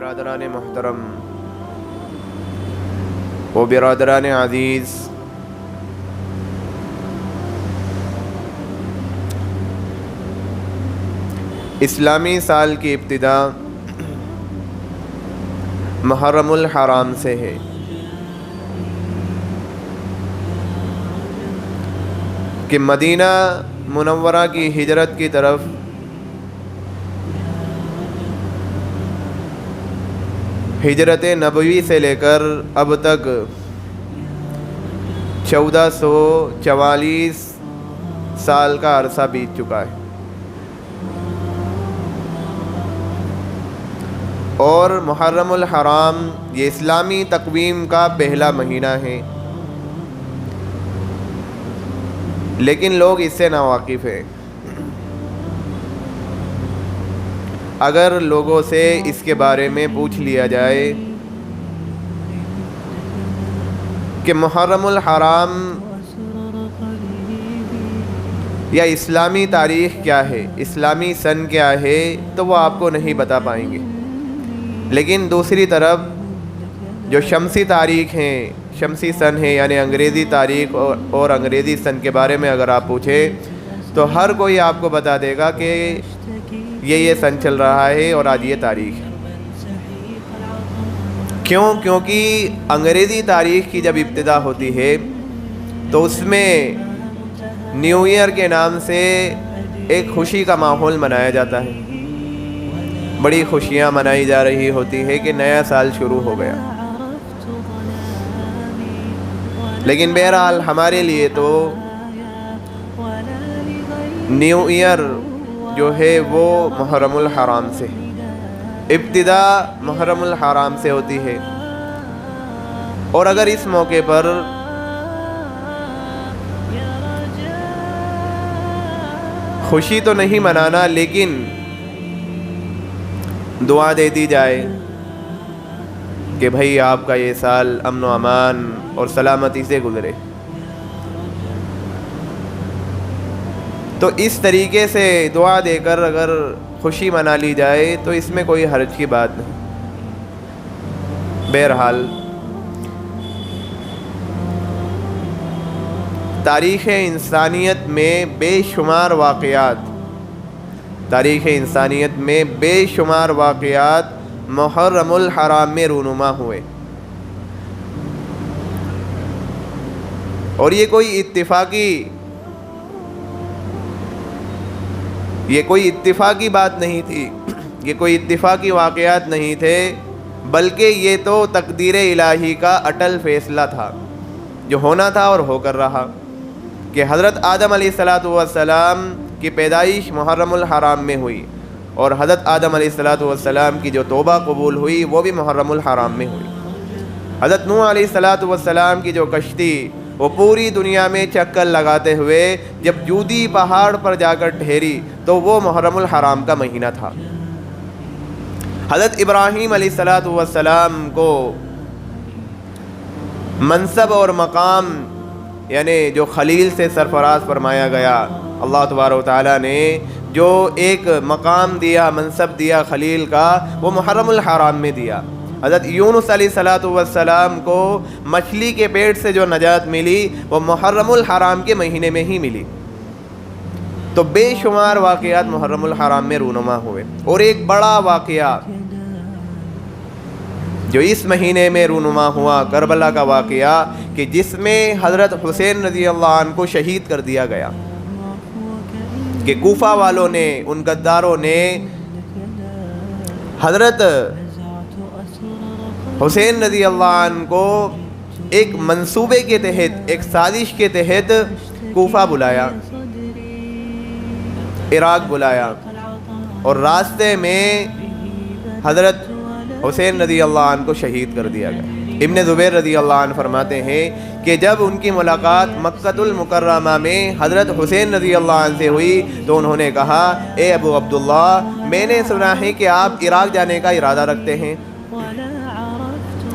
برادران محترم و برادران عزیز، اسلامی سال کی ابتدا محرم الحرام سے ہے۔ کہ مدینہ منورہ کی ہجرت کی طرف ہجرت نبوی سے لے کر اب تک 1444 سال کا عرصہ بیت چکا ہے، اور محرم الحرام یہ اسلامی تقویم کا پہلا مہینہ ہے، لیکن لوگ اس سے ناواقف ہیں۔ اگر لوگوں سے اس کے بارے میں پوچھ لیا جائے کہ محرم الحرام یا اسلامی تاریخ کیا ہے، اسلامی سن کیا ہے، تو وہ آپ کو نہیں بتا پائیں گے۔ لیکن دوسری طرف جو شمسی تاریخ ہیں، شمسی سن ہے، یعنی انگریزی تاریخ اور انگریزی سن کے بارے میں اگر آپ پوچھیں تو ہر کوئی آپ کو بتا دے گا کہ یہ سن چل رہا ہے اور آج یہ تاریخ ہے۔ کیونکہ انگریزی تاریخ کی جب ابتدا ہوتی ہے تو اس میں نیو ایئر کے نام سے ایک خوشی کا ماحول منایا جاتا ہے، بڑی خوشیاں منائی جا رہی ہوتی ہے کہ نیا سال شروع ہو گیا۔ لیکن بہرحال ہمارے لیے تو نیو ایئر جو ہے وہ محرم الحرام سے، ابتدا محرم الحرام سے ہوتی ہے۔ اور اگر اس موقع پر خوشی تو نہیں منانا، لیکن دعا دے دی جائے کہ بھائی آپ کا یہ سال امن و امان اور سلامتی سے گزرے، تو اس طریقے سے دعا دے کر اگر خوشی منا لی جائے تو اس میں کوئی حرج کی بات نہیں۔ بہرحال تاریخ انسانیت میں بے شمار واقعات، تاریخ انسانیت میں بے شمار واقعات محرم الحرام میں رونما ہوئے، اور یہ کوئی اتفاقی بات نہیں تھی، یہ کوئی اتفاقی واقعات نہیں تھے، بلکہ یہ تو تقدیر الہی کا اٹل فیصلہ تھا جو ہونا تھا اور ہو کر رہا، کہ حضرت آدم علیہ السلام کی پیدائش محرم الحرام میں ہوئی، اور حضرت آدم علیہ السلام کی جو توبہ قبول ہوئی وہ بھی محرم الحرام میں ہوئی۔ حضرت نوح علیہ السلام کی جو کشتی وہ پوری دنیا میں چکر لگاتے ہوئے جب جودی پہاڑ پر جا کر ٹھہری تو وہ محرم الحرام کا مہینہ تھا۔ حضرت ابراہیم علیہ السلام کو منصب اور مقام، یعنی جو خلیل سے سرفراز فرمایا گیا، اللہ تبارک و تعالیٰ نے جو ایک مقام دیا، منصب دیا خلیل کا، وہ محرم الحرام میں دیا۔ حضرت یونس علیہ السلام کو مچھلی کے پیٹ سے جو نجات ملی وہ محرم الحرام کے مہینے میں ہی ملی۔ تو بے شمار واقعات محرم الحرام میں رونما ہوئے، اور ایک بڑا واقعہ جو اس مہینے میں رونما ہوا، کربلا کا واقعہ، کہ جس میں حضرت حسین رضی اللہ عنہ کو شہید کر دیا گیا، کہ کوفہ والوں نے، ان غداروں نے حضرت حسین رضی اللہ عنہ کو ایک منصوبے کے تحت، ایک سازش کے تحت کوفہ بلایا، عراق بلایا، اور راستے میں حضرت حسین رضی اللہ عنہ کو شہید کر دیا گیا۔ ابن زبیر رضی اللہ عنہ فرماتے ہیں کہ جب ان کی ملاقات مکہ المکرمہ میں حضرت حسین رضی اللہ عنہ سے ہوئی تو انہوں نے کہا، اے ابو عبداللہ، میں نے سنا ہے کہ آپ عراق جانے کا ارادہ رکھتے ہیں۔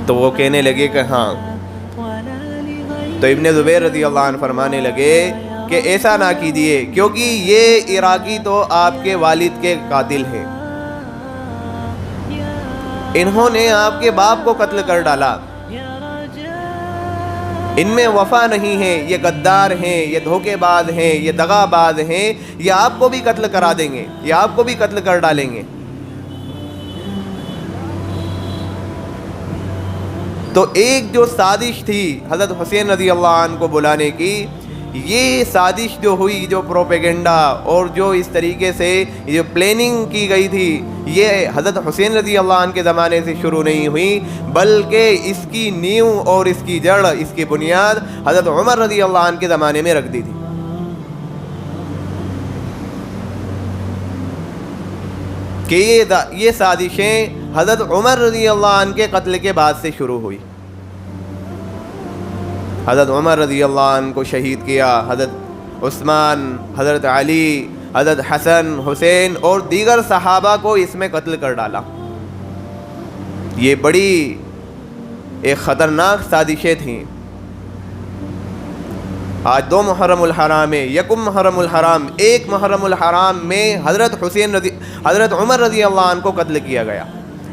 تو وہ کہنے لگے کہ ہاں۔ تو ابن زبیر رضی اللہ عنہ فرمانے لگے کہ ایسا نہ کیجیے، کیونکہ یہ عراقی تو آپ کے والد کے قاتل ہیں، انہوں نے آپ کے باپ کو قتل کر ڈالا، ان میں وفا نہیں ہے، یہ غدار ہیں، یہ دھوکے باز ہیں، یہ دغا باز ہیں، یہ آپ کو بھی قتل کرا دیں گے، یہ آپ کو بھی قتل کر ڈالیں گے۔ تو ایک جو سازش تھی حضرت حسین رضی اللہ عنہ کو بلانے کی، یہ سازش جو ہوئی، جو پروپیگنڈا اور جو اس طریقے سے جو پلاننگ کی گئی تھی، یہ حضرت حسین رضی اللہ عنہ کے زمانے سے شروع نہیں ہوئی، بلکہ اس کی نیو اور اس کی جڑ، اس کی بنیاد حضرت عمر رضی اللہ عنہ کے زمانے میں رکھ دی تھی۔ کہ یہ سازشیں حضرت عمر رضی اللہ عنہ کے قتل کے بعد سے شروع ہوئی۔ حضرت عمر رضی اللہ عنہ کو شہید کیا، حضرت عثمان، حضرت علی، حضرت حسن، حسین اور دیگر صحابہ کو اس میں قتل کر ڈالا۔ یہ بڑی ایک خطرناک سازشیں تھیں۔ آج 2 محرم الحرام ہے، 1 محرم الحرام، 1 محرم الحرام میں حضرت عمر رضی اللہ عنہ کو قتل کیا گیا۔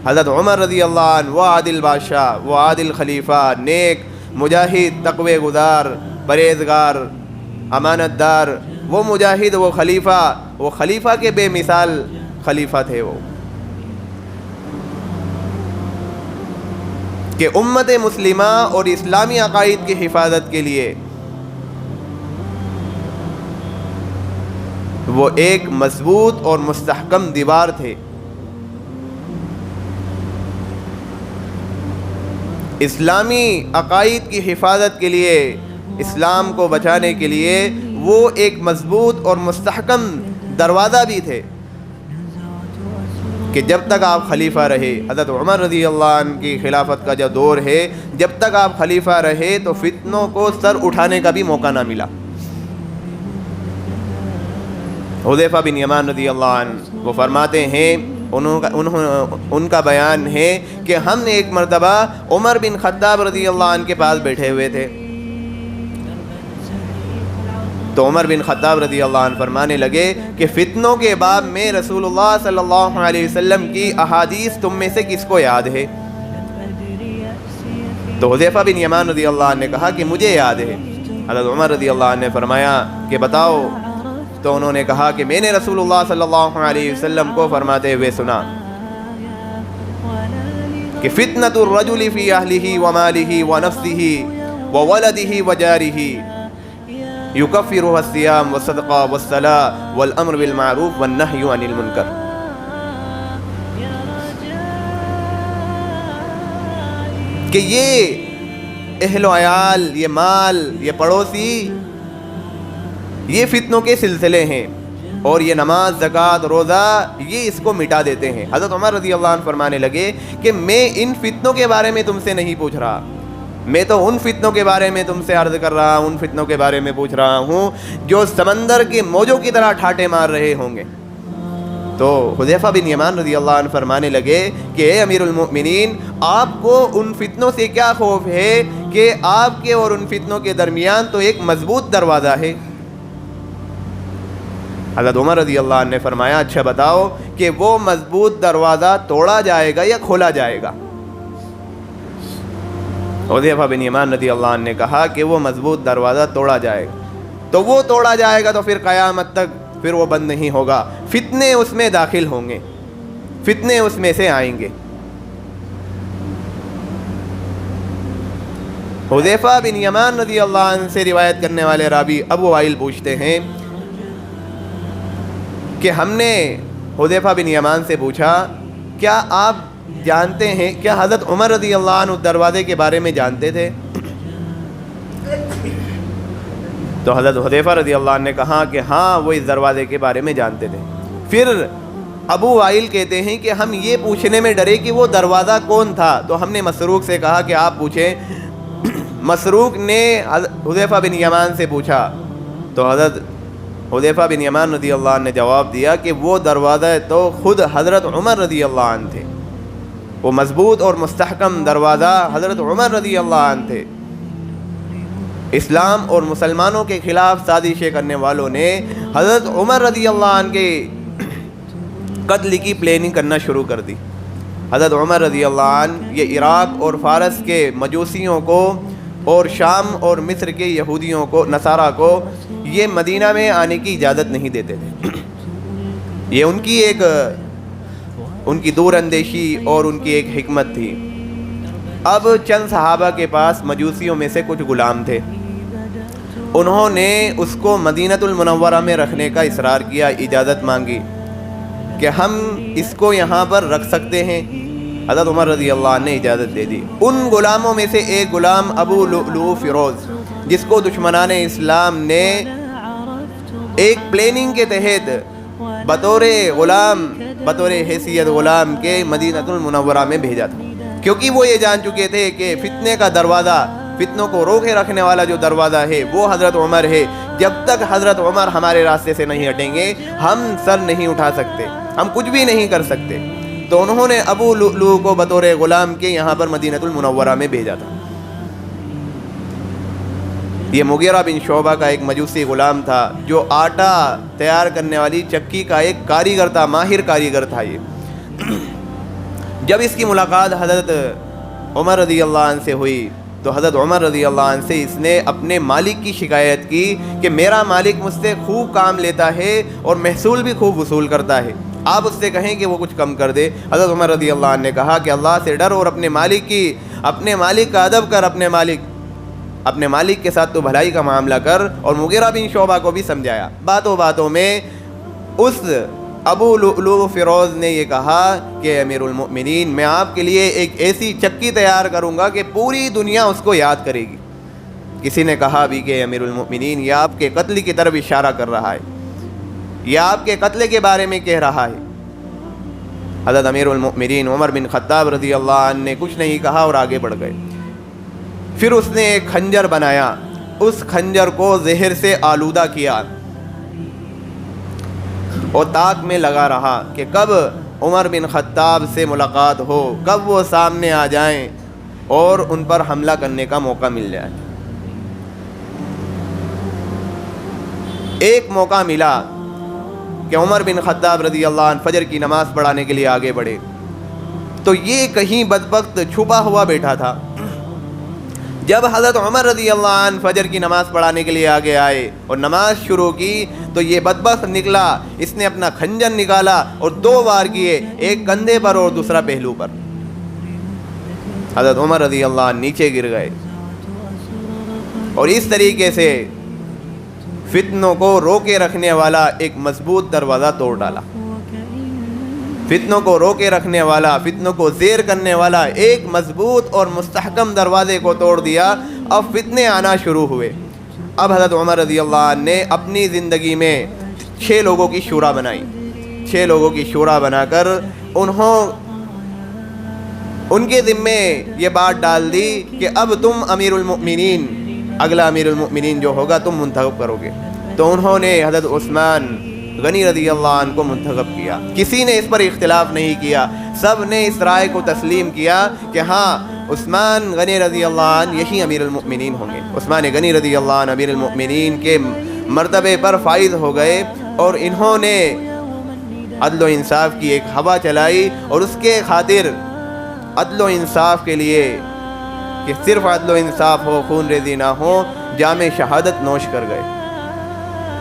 حضرت عمر رضی اللہ عنہ وہ عادل بادشاہ، وہ عادل خلیفہ، نیک مجاہد، تقوی گزار، پرہیزگار، امانت دار، وہ مجاہد، وہ خلیفہ کے بے مثال خلیفہ تھے وہ، کہ امت مسلمہ اور اسلامی عقائد کی حفاظت کے لیے وہ ایک مضبوط اور مستحکم دیوار تھے۔ اسلامی عقائد کی حفاظت کے لیے، اسلام کو بچانے کے لیے وہ ایک مضبوط اور مستحکم دروازہ بھی تھے، کہ جب تک آپ خلیفہ رہے، حضرت عمر رضی اللہ عنہ کی خلافت کا جو دور ہے، جب تک آپ خلیفہ رہے تو فتنوں کو سر اٹھانے کا بھی موقع نہ ملا۔ حذیفہ بن یمان رضی اللہ عنہ وہ فرماتے ہیں، ان کا بیان ہے کہ ہم نے ایک مرتبہ عمر بن خطاب رضی اللہ عنہ کے پاس بیٹھے ہوئے تھے، تو عمر بن خطاب رضی اللہ عنہ فرمانے لگے کہ فتنوں کے باب میں رسول اللہ صلی اللہ علیہ وسلم کی احادیث تم میں سے کس کو یاد ہے؟ تو حذیفہ بن یمان رضی اللہ عنہ نے کہا کہ مجھے یاد ہے۔ حضرت عمر رضی اللہ عنہ نے فرمایا کہ بتاؤ، تو انہوں نے کہا کہ میں نے رسول اللہ صلی اللہ علیہ وسلم کو فرماتے ہوئے سنا کہ فتنۃ الرجل فی اہلہ ومالہ ونفسہ وولدہ وجارہ یکفرها الصیام والصدقہ والصلاۃ والامر بالمعروف والنہی عن المنکر۔ کہ یہ اہل و عیال، یہ مال، یہ پڑوسی، یہ فتنوں کے سلسلے ہیں، اور یہ نماز، زکوٰۃ، روزہ یہ اس کو مٹا دیتے ہیں۔ حضرت عمر رضی اللہ عنہ فرمانے لگے کہ میں ان فتنوں کے بارے میں تم سے نہیں پوچھ رہا، میں تو ان فتنوں کے بارے میں تم سے عرض کر رہا ہوں، ان فتنوں کے بارے میں پوچھ رہا ہوں جو سمندر کے موجوں کی طرح ٹھاٹے مار رہے ہوں گے۔ تو حذیفہ بن یمان رضی اللہ عنہ فرمانے لگے کہ اے امیر المؤمنین، آپ کو ان فتنوں سے کیا خوف ہے کہ آپ کے اور ان فتنوں کے درمیان تو ایک مضبوط دروازہ ہے۔ حضرت عمر رضی اللہ عنہ نے فرمایا اچھا بتاؤ کہ وہ مضبوط دروازہ توڑا جائے گا یا کھولا جائے گا؟ حذیفہ بن یمان رضی اللہ عنہ نے کہا کہ وہ مضبوط دروازہ توڑا جائے گا۔ تو وہ توڑا جائے گا تو پھر قیامت تک پھر وہ بند نہیں ہوگا، فتنے اس میں داخل ہوں گے، فتنے اس میں سے آئیں گے۔ حذیفہ بن یمان رضی اللہ عنہ سے روایت کرنے والے راوی ابو وائل پوچھتے ہیں کہ ہم نے حذیفہ بن یمان سے پوچھا کیا آپ جانتے ہیں، کیا حضرت عمر رضی اللہ عنہ دروازے کے بارے میں جانتے تھے؟ تو حضرت حذیفہ رضی اللہ عنہ نے کہا کہ ہاں وہ اس دروازے کے بارے میں جانتے تھے۔ پھر ابو وائل کہتے ہیں کہ ہم یہ پوچھنے میں ڈرے کہ وہ دروازہ کون تھا، تو ہم نے مسروق سے کہا کہ آپ پوچھیں۔ مسروق نے حذیفہ بن یمان سے پوچھا تو حضرت حذیفہ بن یمان رضی اللہ عنہ نے جواب دیا کہ وہ دروازہ تو خود حضرت عمر رضی اللہ عنہ تھے، وہ مضبوط اور مستحکم دروازہ حضرت عمر رضی اللہ عنہ تھے۔ اسلام اور مسلمانوں کے خلاف سازشیں کرنے والوں نے حضرت عمر رضی اللہ عنہ کے قتل کی پلاننگ کرنا شروع کر دی۔ حضرت عمر رضی اللہ عنہ یہ عراق اور فارس کے مجوسیوں کو اور شام اور مصر کے یہودیوں کو، نصارہ کو یہ مدینہ میں آنے کی اجازت نہیں دیتے تھے۔ یہ ان کی دور اندیشی اور ان کی ایک حکمت تھی۔ اب چند صحابہ کے پاس مجوسیوں میں سے کچھ غلام تھے، انہوں نے اس کو مدینۃ المنورہ میں رکھنے کا اصرار کیا، اجازت مانگی کہ ہم اس کو یہاں پر رکھ سکتے ہیں۔ حضرت عمر رضی اللہ عنہ نے اجازت دے دی۔ ان غلاموں میں سے ایک غلام ابو لؤلؤ فیروز، جس کو دشمنان اسلام نے ایک پلاننگ کے تحت بطور حیثیت غلام کے مدینۃ المنورہ میں بھیجا تھا، کیونکہ وہ یہ جان چکے تھے کہ فتنے کا دروازہ، فتنوں کو روکے رکھنے والا جو دروازہ ہے وہ حضرت عمر ہے۔ جب تک حضرت عمر ہمارے راستے سے نہیں ہٹیں گے ہم سر نہیں اٹھا سکتے، ہم کچھ بھی نہیں کر سکتے۔ تو انہوں نے ابو لؤلؤ کو بطور غلام کے یہاں پر مدینۃ المنورہ میں بھیجا تھا۔ یہ مغیرہ بن شعبہ کا ایک مجوسی غلام تھا جو آٹا تیار کرنے والی چکی کا ایک کاریگر تھا، ماہر کاریگر تھا یہ۔ جب اس کی ملاقات حضرت عمر رضی اللہ عنہ سے ہوئی تو حضرت عمر رضی اللہ عنہ سے اس نے اپنے مالک کی شکایت کی کہ میرا مالک مجھ سے خوب کام لیتا ہے اور محصول بھی خوب وصول کرتا ہے، آپ اس سے کہیں کہ وہ کچھ کم کر دے۔ حضرت عمر رضی اللہ عنہ نے کہا کہ اللہ سے ڈر اور اپنے مالک کا ادب کر، اپنے مالک کے ساتھ تو بھلائی کا معاملہ کر۔ اور مغیرہ بن شعبہ کو بھی سمجھایا۔ باتوں میں اس ابو لؤلؤ فیروز نے یہ کہا کہ امیر المؤمنین، میں آپ کے لیے ایک ایسی چکی تیار کروں گا کہ پوری دنیا اس کو یاد کرے گی۔ کسی نے کہا بھی کہ امیر المؤمنین یہ آپ کے قتل کی طرف اشارہ کر رہا ہے، یہ آپ کے قتل کے بارے میں کہہ رہا ہے۔ حضرت امیر المؤمنین عمر بن خطاب رضی اللہ عنہ نے کچھ نہیں کہا اور آگے بڑھ گئے۔ پھر اس نے ایک خنجر بنایا، اس خنجر کو زہر سے آلودہ کیا اور تاک میں لگا رہا کہ کب عمر بن خطاب سے ملاقات ہو، کب وہ سامنے آ جائیں اور ان پر حملہ کرنے کا موقع مل جائے۔ ایک موقع ملا کہ عمر بن خطاب رضی اللہ عنہ فجر کی نماز پڑھانے کے لیے آگے بڑھے تو یہ کہیں بدبخت چھپا ہوا بیٹھا تھا۔ جب حضرت عمر رضی اللہ عنہ فجر کی نماز پڑھانے کے لیے آگے آئے اور نماز شروع کی تو یہ بدبخت نکلا، اس نے اپنا خنجر نکالا اور 2 وار کیے، ایک کندھے پر اور دوسرا پہلو پر۔ حضرت عمر رضی اللہ عنہ نیچے گر گئے اور اس طریقے سے فتنوں کو روکے رکھنے والا ایک مضبوط دروازہ توڑ ڈالا، فتنوں کو روکے رکھنے والا، فتنوں کو زیر کرنے والا ایک مضبوط اور مستحکم دروازے کو توڑ دیا۔ اب فتنے آنا شروع ہوئے۔ اب حضرت عمر رضی اللہ عنہ نے اپنی زندگی میں 6 لوگوں کی شورا بنائی، 6 لوگوں کی شورا بنا کر ان کے ذمے یہ بات ڈال دی کہ اب تم امیر المؤمنین، اگلا امیر المؤمنین جو ہوگا تم منتخب کرو گے۔ تو انہوں نے حضرت عثمان غنی رضی اللہ عنہ کو منتخب کیا۔ کسی نے اس پر اختلاف نہیں کیا، سب نے اس رائے کو تسلیم کیا کہ ہاں عثمان غنی رضی اللہ عنہ یہی امیر المؤمنین ہوں گے۔ عثمان غنی رضی اللہ عنہ امیر المؤمنین کے مرتبے پر فائز ہو گئے اور انہوں نے عدل و انصاف کی ایک ہوا چلائی اور اس کے خاطر عدل و انصاف کے لیے کہ صرف عدل و انصاف ہو، خون ریزی نہ ہو، جام شہادت نوش کر گئے۔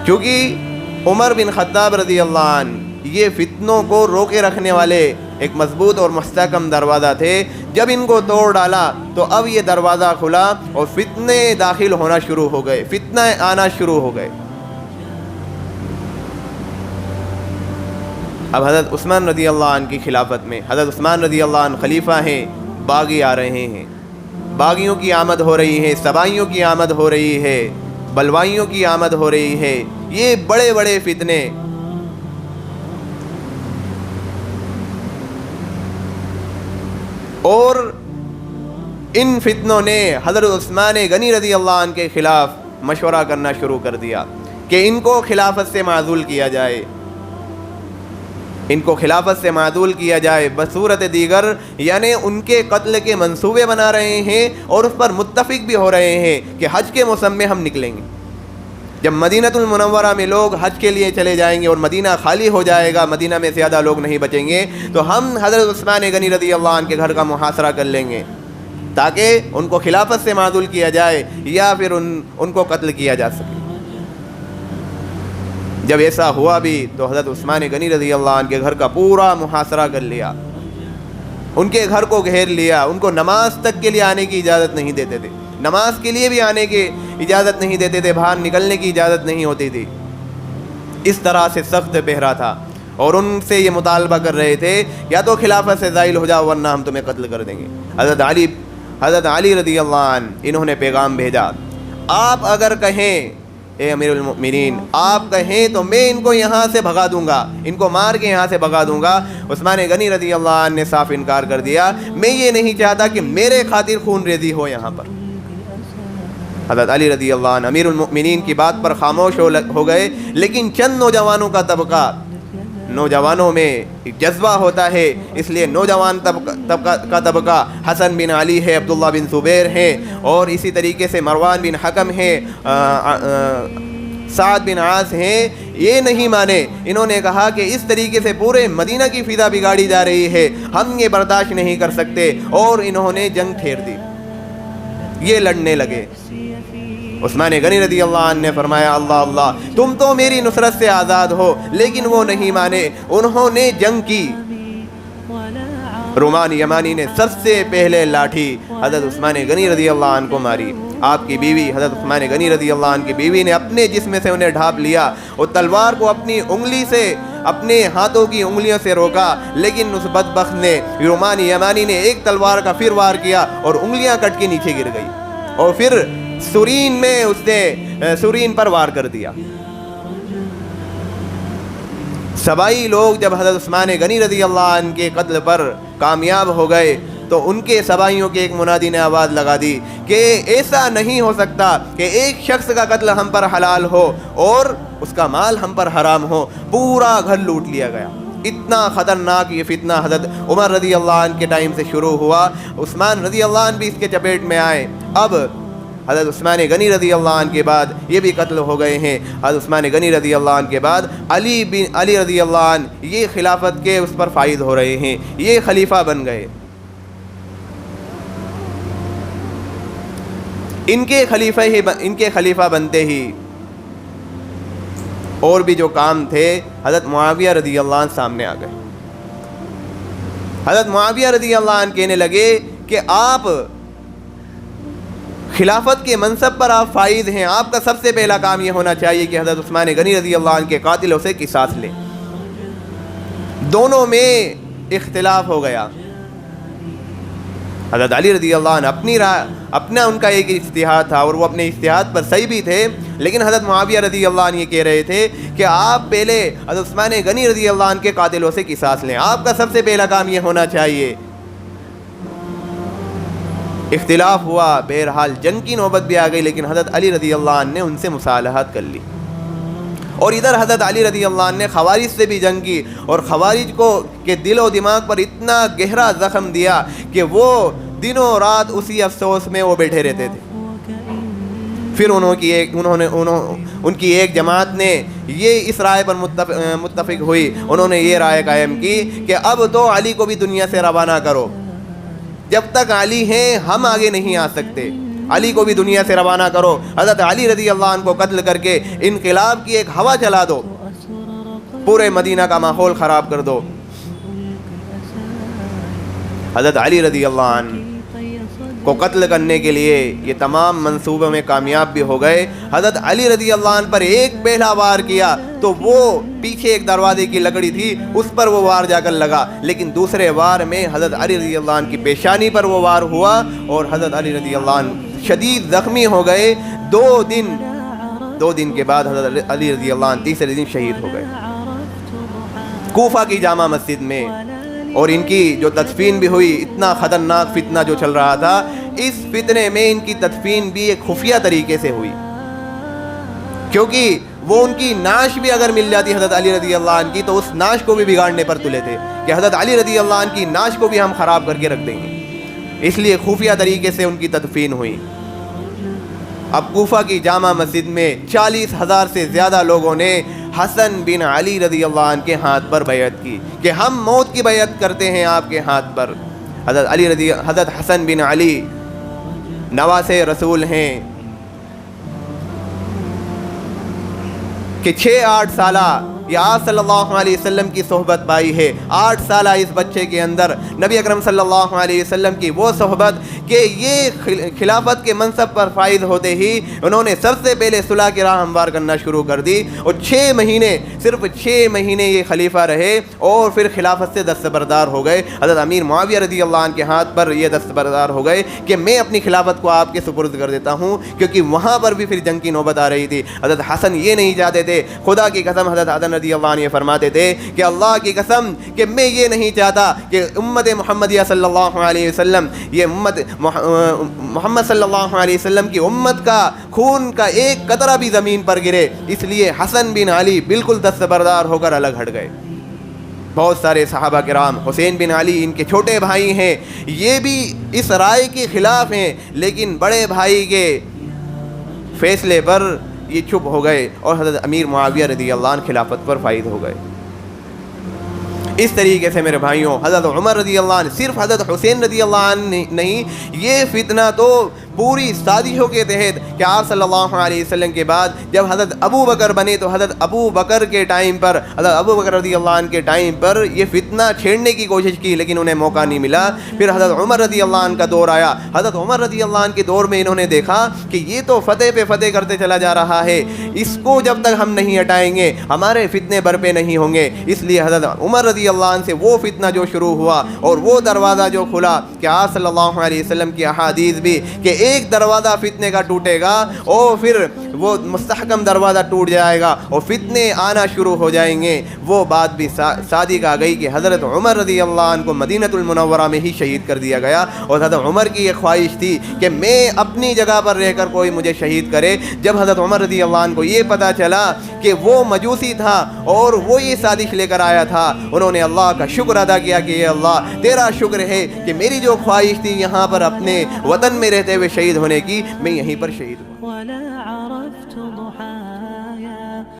کیونکہ عمر بن خطاب رضی اللہ عنہ یہ فتنوں کو روکے رکھنے والے ایک مضبوط اور مستحکم دروازہ تھے۔ جب ان کو توڑ ڈالا تو اب یہ دروازہ کھلا اور فتنے داخل ہونا شروع ہو گئے، فتنہ آنا شروع ہو گئے۔ اب حضرت عثمان رضی اللہ عنہ کی خلافت میں، حضرت عثمان رضی اللہ عنہ خلیفہ ہیں، باغی آ رہے ہیں، باغیوں کی آمد ہو رہی ہے، سبائیوں کی آمد ہو رہی ہے، بلوائیوں کی آمد ہو رہی ہے، یہ بڑے بڑے فتنے۔ اور ان فتنوں نے حضرت عثمان غنی رضی اللہ عنہ کے خلاف مشورہ کرنا شروع کر دیا کہ ان کو خلافت سے معزول کیا جائے، ان کو خلافت سے معزول کیا جائے بصورت دیگر، یعنی ان کے قتل کے منصوبے بنا رہے ہیں اور اس پر متفق بھی ہو رہے ہیں کہ حج کے موسم میں ہم نکلیں گے، جب مدینۃ المنورہ میں لوگ حج کے لیے چلے جائیں گے اور مدینہ خالی ہو جائے گا، مدینہ میں زیادہ لوگ نہیں بچیں گے، تو ہم حضرت عثمان غنی رضی اللہ عنہ کے گھر کا محاصرہ کر لیں گے تاکہ ان کو خلافت سے معزول کیا جائے یا پھر ان کو قتل کیا جا سکے۔ جب ایسا ہوا بھی تو حضرت عثمان غنی رضی اللہ عنہ کے گھر کا پورا محاصرہ کر لیا، ان کے گھر کو گھیر لیا، ان کو نماز تک کے لیے آنے کی اجازت نہیں دیتے تھے، نماز کے لیے بھی آنے کی اجازت نہیں دیتے تھے، باہر نکلنے کی اجازت نہیں ہوتی تھی۔ اس طرح سے سخت پہرا تھا، اور ان سے یہ مطالبہ کر رہے تھے یا تو خلافت سے زائل ہو جاؤ ورنہ ہم تمہیں قتل کر دیں گے۔ حضرت علی رضی اللہ عنہ انہوں نے پیغام بھیجا، آپ اگر کہیں اے امیر المؤمنین، آپ کہیں تو میں ان کو یہاں سے بھگا دوں گا، ان کو مار کے یہاں سے بھگا دوں گا۔ عثمان غنی رضی اللہ عنہ نے صاف انکار کر دیا، میں یہ نہیں چاہتا کہ میرے خاطر خون ریزی ہو یہاں پر۔ حضرت علی رضی اللہ عنہ امیر المؤمنین کی بات پر خاموش ہو گئے، لیکن چند نوجوانوں کا طبقہ، نوجوانوں میں جذبہ ہوتا ہے، اس لیے نوجوان طبقہ حسن بن علی ہے، عبداللہ بن زبیر ہیں، اور اسی طریقے سے مروان بن حکم ہیں، سعد بن عاص ہیں، یہ نہیں مانے۔ انہوں نے کہا کہ اس طریقے سے پورے مدینہ کی فضا بگاڑی جا رہی ہے، ہم یہ برداشت نہیں کر سکتے، اور انہوں نے جنگ پھیر دی، یہ لڑنے لگے۔ عثمان غنی رضی اللہ عنہ نے فرمایا، اللہ اللہ، تم تو میری نصرت سے آزاد ہو، لیکن وہ نہیں مانے، انہوں نے جنگ کی۔ رومان یمانی نے سب سے پہلے لاٹھی حضرت عثمان غنی رضی اللہ عنہ کو ماری۔ آپ کی بیوی حضرت عثمان غنی رضی اللہ عنہ کی بیوی نے اپنے جسم سے انہیں ڈھانپ لیا اور تلوار کو اپنی انگلی سے، اپنے ہاتھوں کی انگلیوں سے روکا، لیکن اس بدبخت نے، رومان یمانی نے ایک تلوار کا پھر وار کیا اور انگلیاں کٹ کے نیچے گر گئی، اور پھر سرین میں اس نے سرین پر وار کر دیا۔ سبائی لوگ جب حضرت عثمان غنی رضی اللہ عنہ کے قتل پر کامیاب ہو گئے تو ان کے سبائیوں کے ایک منادی نے آواز لگا دی کہ ایسا نہیں ہو سکتا کہ ایک شخص کا قتل ہم پر حلال ہو اور اس کا مال ہم پر حرام ہو۔ پورا گھر لوٹ لیا گیا۔ اتنا خطرناک یہ فتنہ حضرت عمر رضی اللہ عنہ کے ٹائم سے شروع ہوا، عثمان رضی اللہ عنہ بھی اس کے چپیٹ میں آئے۔ اب حضرت عثمان غنی رضی اللہ عنہ کے بعد یہ بھی قتل ہو گئے ہیں۔ حضرت عثمان غنی رضی اللہ عنہ کے بعد علی رضی اللہ عنہ یہ خلافت کے اس پر فائز ہو رہے ہیں، یہ خلیفہ بن گئے۔ ان کے خلیفہ بنتے ہی اور بھی جو کام تھے، حضرت معاویہ رضی اللہ عنہ سامنے آ گئے۔ حضرت معاویہ رضی اللہ عنہ کہنے لگے کہ آپ خلافت کے منصب پر آپ فائز ہیں، آپ کا سب سے پہلا کام یہ ہونا چاہیے کہ حضرت عثمان غنی رضی اللہ عنہ کے قاتلوں سے قصاص لیں۔ دونوں میں اختلاف ہو گیا۔ حضرت علی رضی اللہ عنہ اپنا ان کا ایک اجتہاد تھا اور وہ اپنے اجتہاد پر صحیح بھی تھے، لیکن حضرت معاویہ رضی اللہ عنہ یہ کہہ رہے تھے کہ آپ پہلے حضرت عثمان غنی رضی اللہ عنہ کے قاتلوں سے قصاص لیں، آپ کا سب سے پہلا کام یہ ہونا چاہیے۔ اختلاف ہوا، بہرحال جنگ کی نوبت بھی آ گئی، لیکن حضرت علی رضی اللہ عنہ نے ان سے مصالحت کر لی، اور ادھر حضرت علی رضی اللہ عنہ نے خوارج سے بھی جنگ کی، اور خوارج کے دل و دماغ پر اتنا گہرا زخم دیا کہ وہ دنوں رات اسی افسوس میں وہ بیٹھے رہتے تھے۔ پھر ان کی ایک جماعت نے یہ اس رائے پر متفق ہوئی، انہوں نے یہ رائے قائم کی کہ اب تو علی کو بھی دنیا سے روانہ کرو، جب تک علی ہیں ہم آگے نہیں آ سکتے، علی کو بھی دنیا سے روانہ کرو، حضرت علی رضی اللہ عنہ کو قتل کر کے انقلاب کی ایک ہوا چلا دو، پورے مدینہ کا ماحول خراب کر دو۔ حضرت علی رضی اللہ عنہ کو قتل کرنے کے لیے یہ تمام منصوبوں میں کامیاب بھی ہو گئے۔ حضرت علی رضی اللہ عنہ پر ایک پہلا وار کیا تو وہ پیچھے ایک دروازے کی لکڑی تھی، اس پر وہ وار جا کر لگا، لیکن دوسرے وار میں حضرت علی رضی اللہ عنہ کی پیشانی پر وہ وار ہوا اور حضرت علی رضی اللہ عنہ شدید زخمی ہو گئے۔ دو دن کے بعد حضرت علی رضی اللہ عنہ تیسرے دن شہید ہو گئے کوفہ کی جامع مسجد میں، اور ان کی جو تدفین بھی ہوئی، اتنا خطرناک فتنہ جو چل رہا تھا، اس فتنے میں ان کی تدفین بھی ایک خفیہ طریقے سے ہوئی، کیونکہ وہ ان کی نعش بھی اگر مل جاتی حضرت علی رضی اللہ عنہ کی تو اس نعش کو بھی بگاڑنے پر تلے تھے کہ حضرت علی رضی اللہ عنہ کی نعش کو بھی ہم خراب کر کے رکھ دیں گے، اس لیے خفیہ طریقے سے ان کی تدفین ہوئی۔ اب کوفہ کی جامع مسجد میں 40,000 سے زیادہ لوگوں نے حسن بن علی رضی اللہ عنہ کے ہاتھ پر بیعت کی کہ ہم موت کی بیعت کرتے ہیں آپ کے ہاتھ پر۔ حضرت حسن بن علی نواسے رسول ہیں کہ 6-8 سالہ یہ آپ صلی اللہ علیہ وسلم کی صحبت پائی ہے۔ 8 سالہ اس بچے کے اندر نبی اکرم صلی اللہ علیہ وسلم کی وہ صحبت کہ یہ خلافت کے منصب پر فائز ہوتے ہی انہوں نے سب سے پہلے صلح کی راہ ہموار کرنا شروع کر دی، اور 6 مہینے صرف 6 مہینے یہ خلیفہ رہے اور پھر خلافت سے دستبردار ہو گئے۔ حضرت امیر معاویہ رضی اللہ عنہ کے ہاتھ پر یہ دستبردار ہو گئے کہ میں اپنی خلافت کو آپ کے سپرد کر دیتا ہوں، کیونکہ وہاں پر بھی پھر جنگ کی نوبت آ رہی تھی۔ حضرت حسن یہ نہیں چاہتے تھے، خدا کی قسم حضرت حسن رضی اللہ عنہ یہ فرماتے تھے کہ اللہ کی قسم کہ میں یہ نہیں چاہتا کہ امت محمدیہ صلی اللہ علیہ وسلم، یہ امت محمد صلی اللہ علیہ وسلم کی امت کا خون کا ایک قطرہ بھی زمین پر گرے، اس لیے حسن بن علی بالکل دستبردار ہو کر الگ ہٹ گئے۔ بہت سارے صحابہ کرام، حسین بن علی ان کے چھوٹے بھائی ہیں، یہ بھی اس رائے کے خلاف ہیں، لیکن بڑے بھائی کے فیصلے پر یہ چپ ہو گئے اور حضرت امیر معاویہ رضی اللہ عنہ خلافت پر فائز ہو گئے۔ اس طریقے سے میرے بھائیوں، حضرت عمر رضی اللہ عنہ، صرف حضرت حسین رضی اللہ عنہ نہیں، یہ فتنہ تو پوری سازشوں کے تحت کہ آپ صلی اللہ علیہ وسلم کے بعد جب حضرت ابو بکر بنے تو حضرت ابو بکر کے ٹائم پر، حضرت ابو بکر رضی اللہ عنہ کے ٹائم پر یہ فتنہ چھیڑنے کی کوشش کی لیکن انہیں موقع نہیں ملا۔ پھر حضرت عمر رضی اللہ عنہ کا دور آیا، حضرت عمر رضی اللہ عنہ کے دور میں انہوں نے دیکھا کہ یہ تو فتح پہ فتح کرتے چلا جا رہا ہے، اس کو جب تک ہم نہیں ہٹائیں گے ہمارے فتنے برپے نہیں ہوں گے۔ اس لیے حضرت عمر رضی اللہ عنہ سے وہ فتنہ جو شروع ہوا اور وہ دروازہ جو کھلا کہ آپ صلی اللہ علیہ وسلم کی احادیث بھی کہ ایک دروازہ فتنے کا ٹوٹے گا اور پھر وہ مستحکم دروازہ ٹوٹ جائے گا اور فتنے آنا شروع ہو جائیں گے، وہ بات بھی صادق آ گئی کہ حضرت عمر رضی اللہ عنہ کو مدینہ المنورہ میں ہی شہید کر دیا گیا۔ اور حضرت عمر کی یہ خواہش تھی کہ میں اپنی جگہ پر رہ کر کوئی مجھے شہید کرے۔ جب حضرت عمر رضی اللہ عنہ کو یہ پتہ چلا کہ وہ مجوسی تھا اور وہ یہ سازش لے کر آیا تھا، انہوں نے اللہ کا شکر ادا کیا کہ اے اللہ تیرا شکر ہے کہ میری جو خواہش تھی یہاں پر اپنے وطن میں رہتے ہوئے شہید ہونے کی، میں یہیں پر شہید ہوں۔